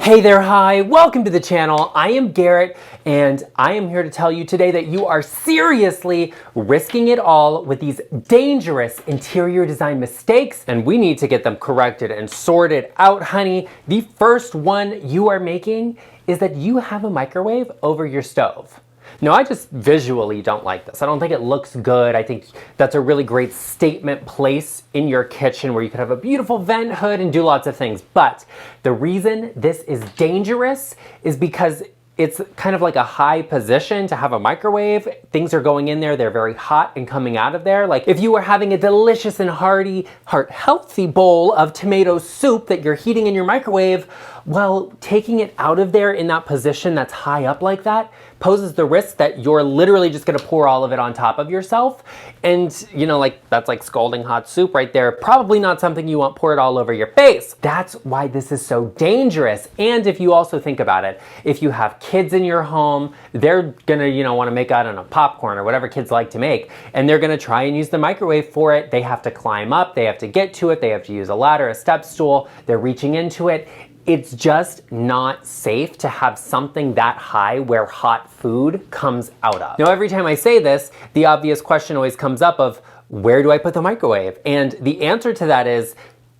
Hey there, hi, welcome to the channel. I am Garrett and I am here to tell you today that you are seriously risking it all with these dangerous interior design mistakes and we need to get them corrected and sorted out, honey. The first one you are making is that you have a microwave over your stove. Now, I just visually don't like this. I don't think it looks good. I think that's a really great statement place in your kitchen where you could have a beautiful vent hood and do lots of things. But the reason this is dangerous is because it's kind of like a high position to have a microwave. Things are going in there, they're very hot and coming out of there. Like if you were having a delicious and hearty, heart-healthy bowl of tomato soup that you're heating in your microwave, well, taking it out of there in that position that's high up like that poses the risk that you're literally just gonna pour all of it on top of yourself. And you know, like that's like scalding hot soup right there. Probably not something you want poured all over your face. That's why this is so dangerous. And if you also think about it, if you have kids in your home, they're gonna, wanna make, I don't know, popcorn or whatever kids like to make, and they're gonna try and use the microwave for it. They have to climb up, they have to get to it, they have to use a ladder, a step stool, they're reaching into it. It's just not safe to have something that high where hot food comes out of. Now, every time I say this, the obvious question always comes up of, where do I put the microwave? And the answer to that is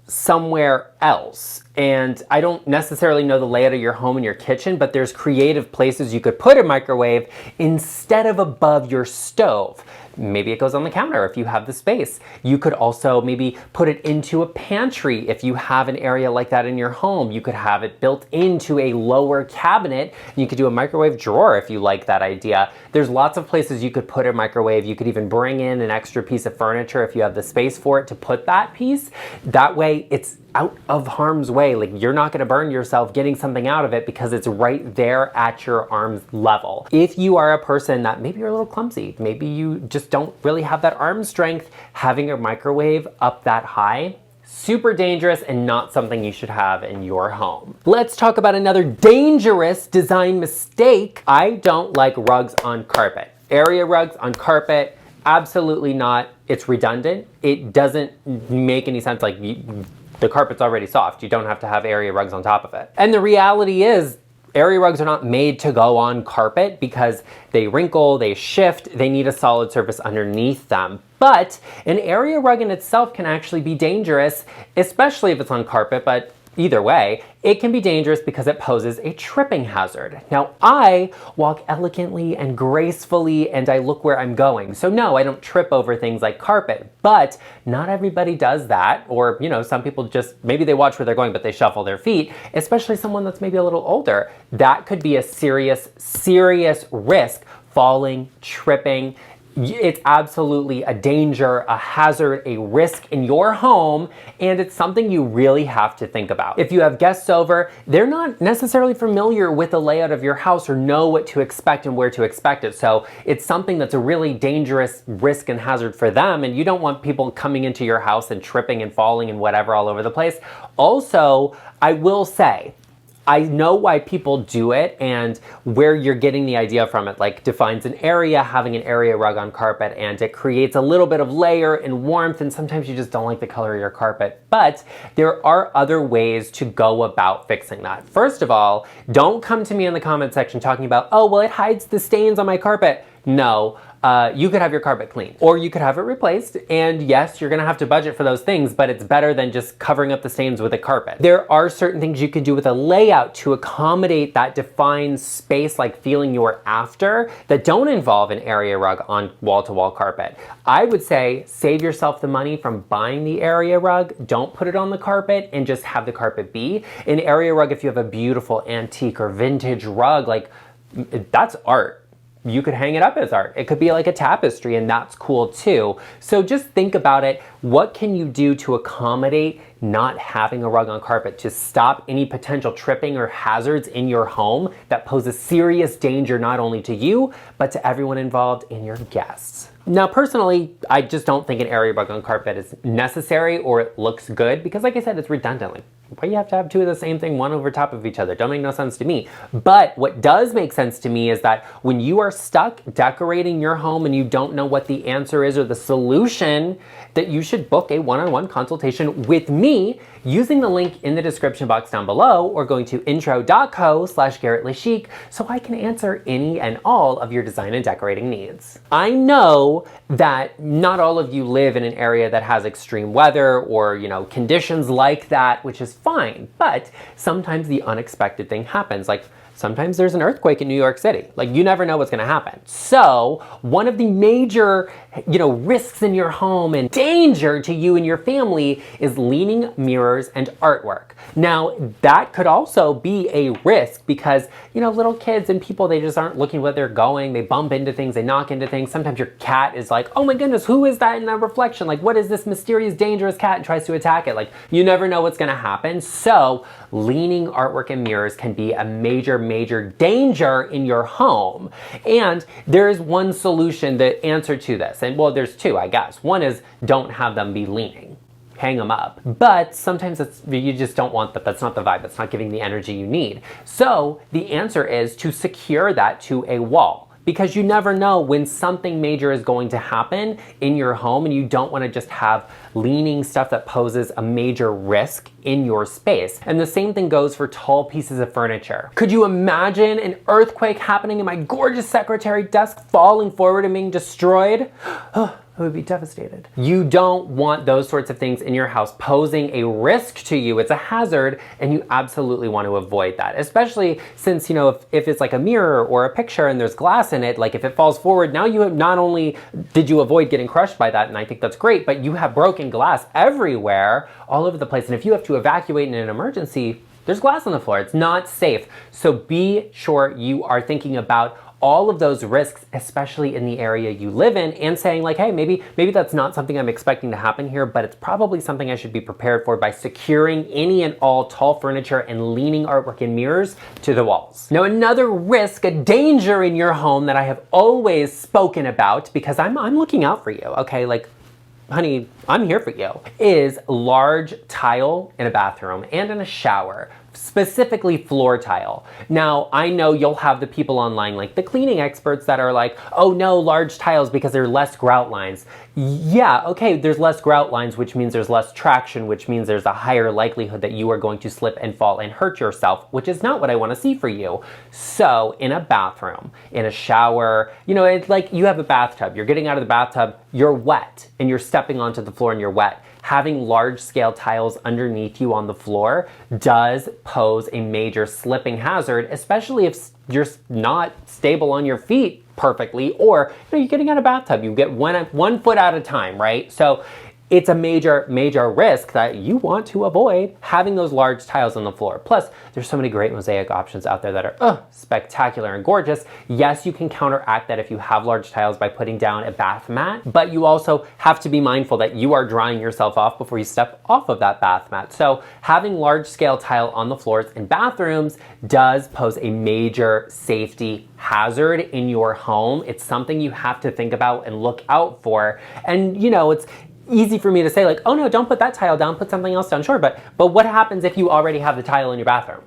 somewhere else. And I don't necessarily know the layout of your home and your kitchen, but there's creative places you could put a microwave instead of above your stove. Maybe it goes on the counter if you have the space. You could also maybe put it into a pantry if you have an area like that in your home. You could have it built into a lower cabinet. You could do a microwave drawer if you like that idea. There's lots of places you could put a microwave. You could even bring in an extra piece of furniture if you have the space for it to put that piece. That way it's out of harm's way. Like you're not gonna burn yourself getting something out of it because it's right there at your arm's level. If you are a person that maybe you're a little clumsy, maybe you just don't really have that arm strength, having a microwave up that high, super dangerous and not something you should have in your home. Let's talk about another dangerous design mistake. I don't like rugs on carpet. Area rugs on carpet, absolutely not. It's redundant. It doesn't make any sense. Like the carpet's already soft. You don't have to have area rugs on top of it. And the reality is, area rugs are not made to go on carpet because they wrinkle, they shift, they need a solid surface underneath them. But an area rug in itself can actually be dangerous, especially if it's on carpet, but either way, it can be dangerous because it poses a tripping hazard. Now, I walk elegantly and gracefully and I look where I'm going. So no, I don't trip over things like carpet, but not everybody does that. Or, some people just, maybe they watch where they're going, but they shuffle their feet, especially someone that's maybe a little older. That could be a serious, serious risk, falling, tripping. It's absolutely a danger, a hazard, a risk in your home, and it's something you really have to think about. If you have guests over, they're not necessarily familiar with the layout of your house or know what to expect and where to expect it. So it's something that's a really dangerous risk and hazard for them, and you don't want people coming into your house and tripping and falling and whatever all over the place. Also, I will say, I know why people do it and where you're getting the idea from. It like defines an area, having an area rug on carpet, and it creates a little bit of layer and warmth, and sometimes you just don't like the color of your carpet. But there are other ways to go about fixing that. First of all, don't come to me in the comment section talking about, oh, well, it hides the stains on my carpet. No. You could have your carpet cleaned or you could have it replaced, and yes, you're gonna have to budget for those things, but it's better than just covering up the stains with a carpet. There are certain things you can do with a layout to accommodate that defined space, like feeling you're after, that don't involve an area rug on wall-to-wall carpet. I would say save yourself the money from buying the area rug, don't put it on the carpet and just have the carpet be. An area rug, if you have a beautiful antique or vintage rug, like that's art. You could hang it up as art. It could be like a tapestry, and that's cool too. So just think about it. What can you do to accommodate not having a rug on carpet to stop any potential tripping or hazards in your home that pose a serious danger not only to you, but to everyone involved and your guests? Now, personally, I just don't think an area rug on carpet is necessary or it looks good because, like I said, it's redundant. Like, why do you have to have two of the same thing, one over top of each other? Don't make no sense to me. But what does make sense to me is that when you are stuck decorating your home and you don't know what the answer is or the solution, that you should book a one-on-one consultation with me me using the link in the description box down below or going to intro.co/GarrettLeChic so I can answer any and all of your design and decorating needs. I know that not all of you live in an area that has extreme weather or, conditions like that, which is fine, but sometimes the unexpected thing happens. Like sometimes there's an earthquake in New York City. Like you never know what's gonna happen. So one of the major, risks in your home and danger to you and your family is leaning mirrors and artwork. Now that could also be a risk because, little kids and people, they just aren't looking where they're going. They bump into things, they knock into things. Sometimes your cat is like, oh my goodness, who is that in that reflection? Like, what is this mysterious, dangerous cat, and tries to attack it? Like, you never know what's gonna happen. So leaning artwork and mirrors can be a major danger in your home. And there's one solution, the answer to this. And well, there's two, I guess. One is don't have them be leaning. Hang them up. But sometimes you just don't want that. That's not the vibe. That's not giving the energy you need. So the answer is to secure that to a wall. Because you never know when something major is going to happen in your home and you don't want to just have leaning stuff that poses a major risk in your space. And the same thing goes for tall pieces of furniture. Could you imagine an earthquake happening and my gorgeous secretary desk falling forward and being destroyed? I would be devastated. You don't want those sorts of things in your house posing a risk to you. It's a hazard and you absolutely want to avoid that. Especially since, if it's like a mirror or a picture and there's glass in it, like if it falls forward, now you have not only did you avoid getting crushed by that, and I think that's great, but you have broken glass everywhere, all over the place. And if you have to evacuate in an emergency, there's glass on the floor. It's not safe. So be sure you are thinking about all of those risks, especially in the area you live in, and saying like, hey, maybe that's not something I'm expecting to happen here, but it's probably something I should be prepared for by securing any and all tall furniture and leaning artwork and mirrors to the walls. Now, another risk, a danger in your home that I have always spoken about, because I'm looking out for you, okay? Like, honey, I'm here for you, is large tile in a bathroom and in a shower. Specifically floor tile. Now, I know you'll have the people online, like the cleaning experts that are like, oh no, large tiles because there are less grout lines. Yeah, okay, there's less grout lines, which means there's less traction, which means there's a higher likelihood that you are going to slip and fall and hurt yourself, which is not what I want to see for you. So in a bathroom, in a shower, it's like you have a bathtub, you're getting out of the bathtub, you're wet, and you're stepping onto the floor and you're wet. Having large scale tiles underneath you on the floor does pose a major slipping hazard, especially if you're not stable on your feet perfectly, or you're getting out of a bathtub, you get one foot at a time, right? So it's a major risk that you want to avoid having those large tiles on the floor. Plus, there's so many great mosaic options out there that are spectacular and gorgeous. Yes, you can counteract that if you have large tiles by putting down a bath mat, but you also have to be mindful that you are drying yourself off before you step off of that bath mat. So having large scale tile on the floors in bathrooms does pose a major safety hazard in your home. It's something you have to think about and look out for. And it's easy for me to say like, oh no, don't put that tile down, put something else down. Sure, but what happens if you already have the tile in your bathroom?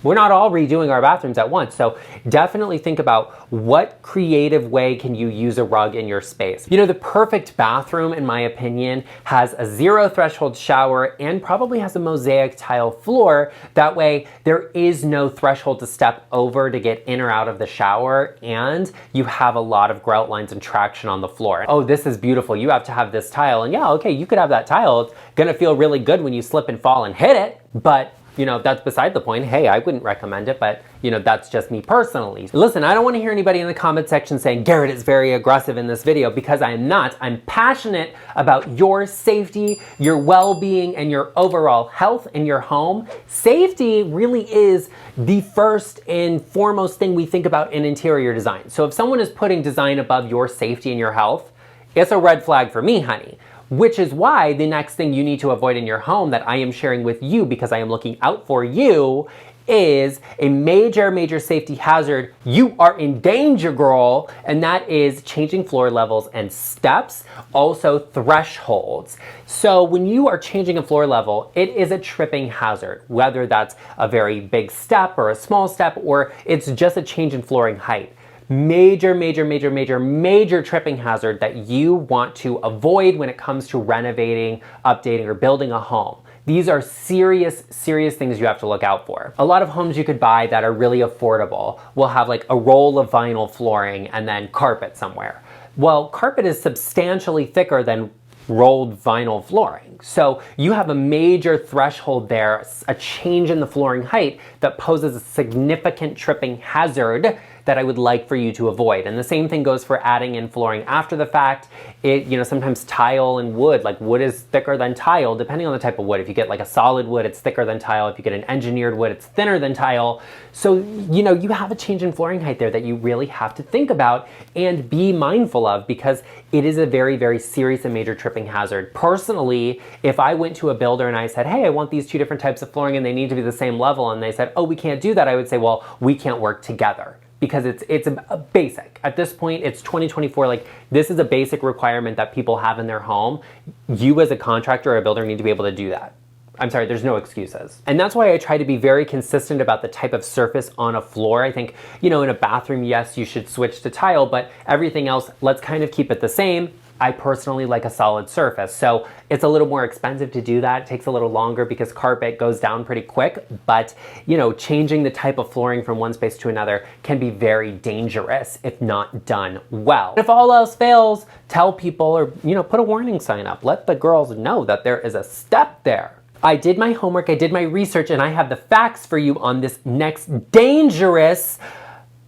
We're not all redoing our bathrooms at once, so definitely think about what creative way can you use a rug in your space. The perfect bathroom, in my opinion, has a 0 threshold shower and probably has a mosaic tile floor. That way, there is no threshold to step over to get in or out of the shower, and you have a lot of grout lines and traction on the floor. Oh, this is beautiful. You have to have this tile, and yeah, okay, you could have that tile. It's gonna feel really good when you slip and fall and hit it, but that's beside the point. Hey, I wouldn't recommend it, but that's just me personally. Listen, I don't want to hear anybody in the comment section saying Garrett is very aggressive in this video, because I am not. I'm passionate about your safety, your well-being, and your overall health in your home. Safety really is the first and foremost thing we think about in interior design. So if someone is putting design above your safety and your health, it's a red flag for me, honey. Which is why the next thing you need to avoid in your home that I am sharing with you, because I am looking out for you, is a major safety hazard. You are in danger, girl, and that is changing floor levels and steps, also thresholds. So when you are changing a floor level, it is a tripping hazard, whether that's a very big step or a small step, or it's just a change in flooring height. major, major, major, major, major tripping hazard that you want to avoid when it comes to renovating, updating, or building a home. These are serious, serious things you have to look out for. A lot of homes you could buy that are really affordable will have like a roll of vinyl flooring and then carpet somewhere. Well, carpet is substantially thicker than rolled vinyl flooring. So you have a major threshold there, a change in the flooring height that poses a significant tripping hazard that I would like for you to avoid. And the same thing goes for adding in flooring after the fact. Sometimes tile and wood, like wood is thicker than tile, depending on the type of wood. If you get like a solid wood, it's thicker than tile. If you get an engineered wood, it's thinner than tile. So, you have a change in flooring height there that you really have to think about and be mindful of, because it is a very, very serious and major tripping hazard. Personally, if I went to a builder and I said, hey, I want these 2 different types of flooring and they need to be the same level, and they said, oh, we can't do that, I would say, well, we can't work together. Because it's a basic. At this point, it's 2024, like this is a basic requirement that people have in their home. You as a contractor or a builder need to be able to do that. I'm sorry, there's no excuses. And that's why I try to be very consistent about the type of surface on a floor. I think, in a bathroom, yes, you should switch to tile, but everything else, let's kind of keep it the same. I personally like a solid surface. So it's a little more expensive to do that. It takes a little longer because carpet goes down pretty quick, but changing the type of flooring from one space to another can be very dangerous if not done well. If all else fails, tell people or, put a warning sign up. Let the girls know that there is a step there. I did my homework, I did my research, and I have the facts for you on this next dangerous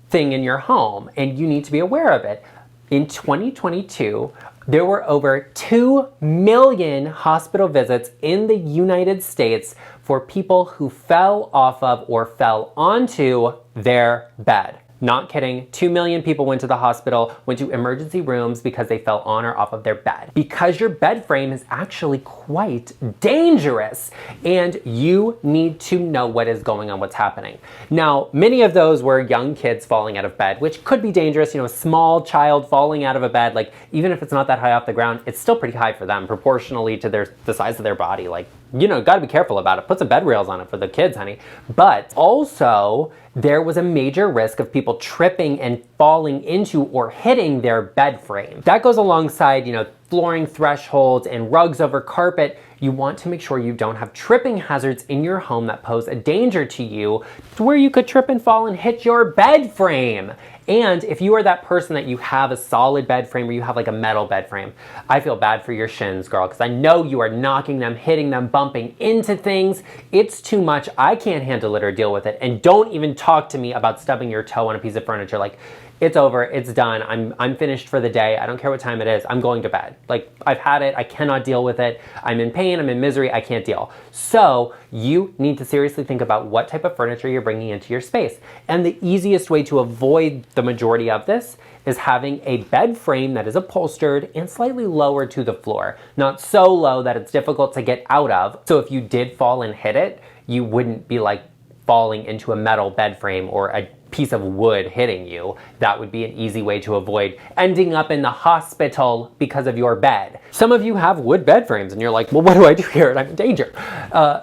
thing in your home, and you need to be aware of it. In 2022, there were over 2 million hospital visits in the United States for people who fell off of or fell onto their bed. Not kidding, 2 million people went to the hospital, went to emergency rooms because they fell on or off of their bed. Because your bed frame is actually quite dangerous and you need to know what is going on, what's happening. Now, many of those were young kids falling out of bed, which could be dangerous. A small child falling out of a bed, like even if it's not that high off the ground, it's still pretty high for them proportionally to the size of their body. Like, gotta be careful about it. Put some bed rails on it for the kids, honey. But also, there was a major risk of people tripping and falling into or hitting their bed frame. That goes alongside, flooring thresholds and rugs over carpet. You want to make sure you don't have tripping hazards in your home that pose a danger to you, to where you could trip and fall and hit your bed frame. And if you are that person that you have a solid bed frame or you have like a metal bed frame, I feel bad for your shins, girl, because I know you are knocking them, hitting them, bumping into things. It's too much. I can't handle it or deal with it. And don't even talk to me about stubbing your toe on a piece of furniture. Like, it's over, it's done, I'm finished for the day, I don't care what time it is, I'm going to bed. Like, I've had it, I cannot deal with it, I'm in pain, I'm in misery, I can't deal. So you need to seriously think about what type of furniture you're bringing into your space. And the easiest way to avoid the majority of this is having a bed frame that is upholstered and slightly lower to the floor. Not so low that it's difficult to get out of. So if you did fall and hit it, you wouldn't be like falling into a metal bed frame or a piece of wood hitting you. That would be an easy way to avoid ending up in the hospital because of your bed. Some of you have wood bed frames and you're like, well, what do I do here? And I'm in danger.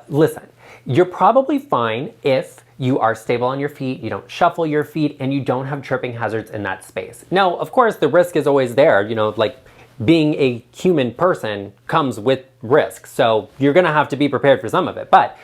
Listen, you're probably fine if you are stable on your feet, you don't shuffle your feet, and you don't have tripping hazards in that space. Now, of course, the risk is always there. Like being a human person comes with risk. So you're gonna have to be prepared for some of it. But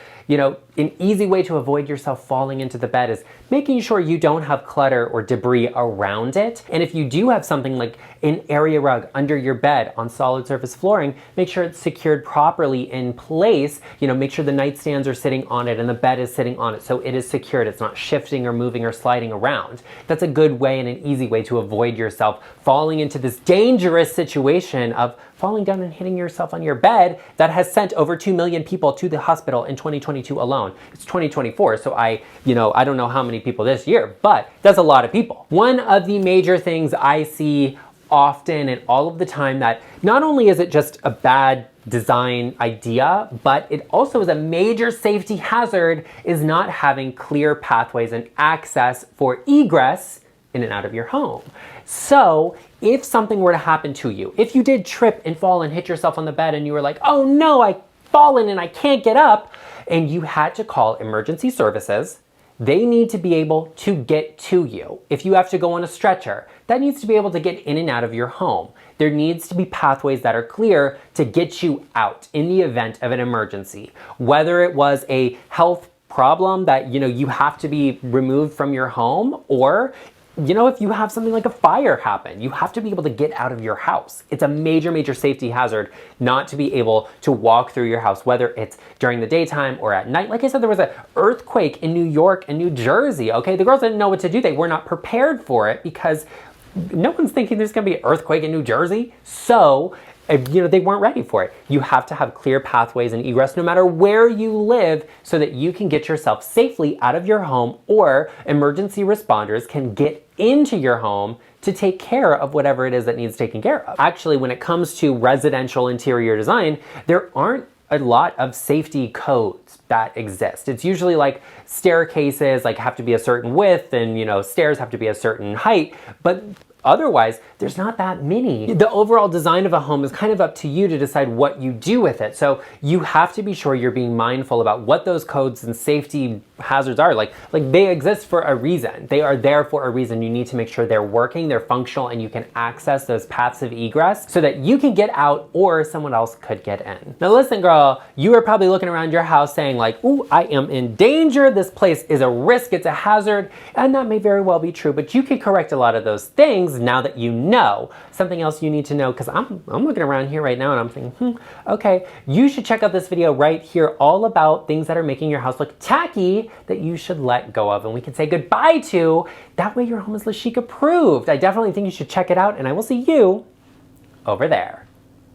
an easy way to avoid yourself falling into the bed is making sure you don't have clutter or debris around it. And if you do have something like an area rug under your bed on solid surface flooring, make sure it's secured properly in place. Make sure the nightstands are sitting on it and the bed is sitting on it so it is secured. It's not shifting or moving or sliding around. That's a good way and an easy way to avoid yourself falling into this dangerous situation of falling down and hitting yourself on your bed that has sent over 2 million people to the hospital in 2022 alone. It's 2024, so I don't know how many people this year, but that's a lot of people. One of the major things I see often and all of the time that not only is it just a bad design idea, but it also is a major safety hazard is not having clear pathways and access for egress in and out of your home. So if something were to happen to you, if you did trip and fall and hit yourself on the bed and you were like, oh no, I've fallen and I can't get up, and you had to call emergency services, they need to be able to get to you. If you have to go on a stretcher, that needs to be able to get in and out of your home. There needs to be pathways that are clear to get you out in the event of an emergency. Whether it was a health problem that, you have to be removed from your home, or if you have something like a fire happen, you have to be able to get out of your house. It's a major, major safety hazard not to be able to walk through your house, whether it's during the daytime or at night. Like I said, there was an earthquake in New York and New Jersey, okay? The girls didn't know what to do. They were not prepared for it because no one's thinking there's gonna be an earthquake in New Jersey. So, they weren't ready for it. You have to have clear pathways and egress no matter where you live so that you can get yourself safely out of your home, or emergency responders can get into your home to take care of whatever it is that needs taken care of. Actually, when it comes to residential interior design, there aren't a lot of safety codes that exist. It's usually like staircases have to be a certain width, and stairs have to be a certain height, but otherwise, there's not that many. The overall design of a home is kind of up to you to decide what you do with it. So you have to be sure you're being mindful about what those codes and safety hazards are. Like they exist for a reason. They are there for a reason. You need to make sure they're working, they're functional, and you can access those paths of egress so that you can get out or someone else could get in. Now listen, girl, you are probably looking around your house saying ooh, I am in danger. This place is a risk. It's a hazard. And that may very well be true, but you can correct a lot of those things now that you know. Something else you need to know, because I'm looking around here right now and I'm thinking, okay, you should check out this video right here all about things that are making your house look tacky that you should let go of and we can say goodbye to. That way your home is LeChic approved. I definitely think you should check it out, and I will see you over there.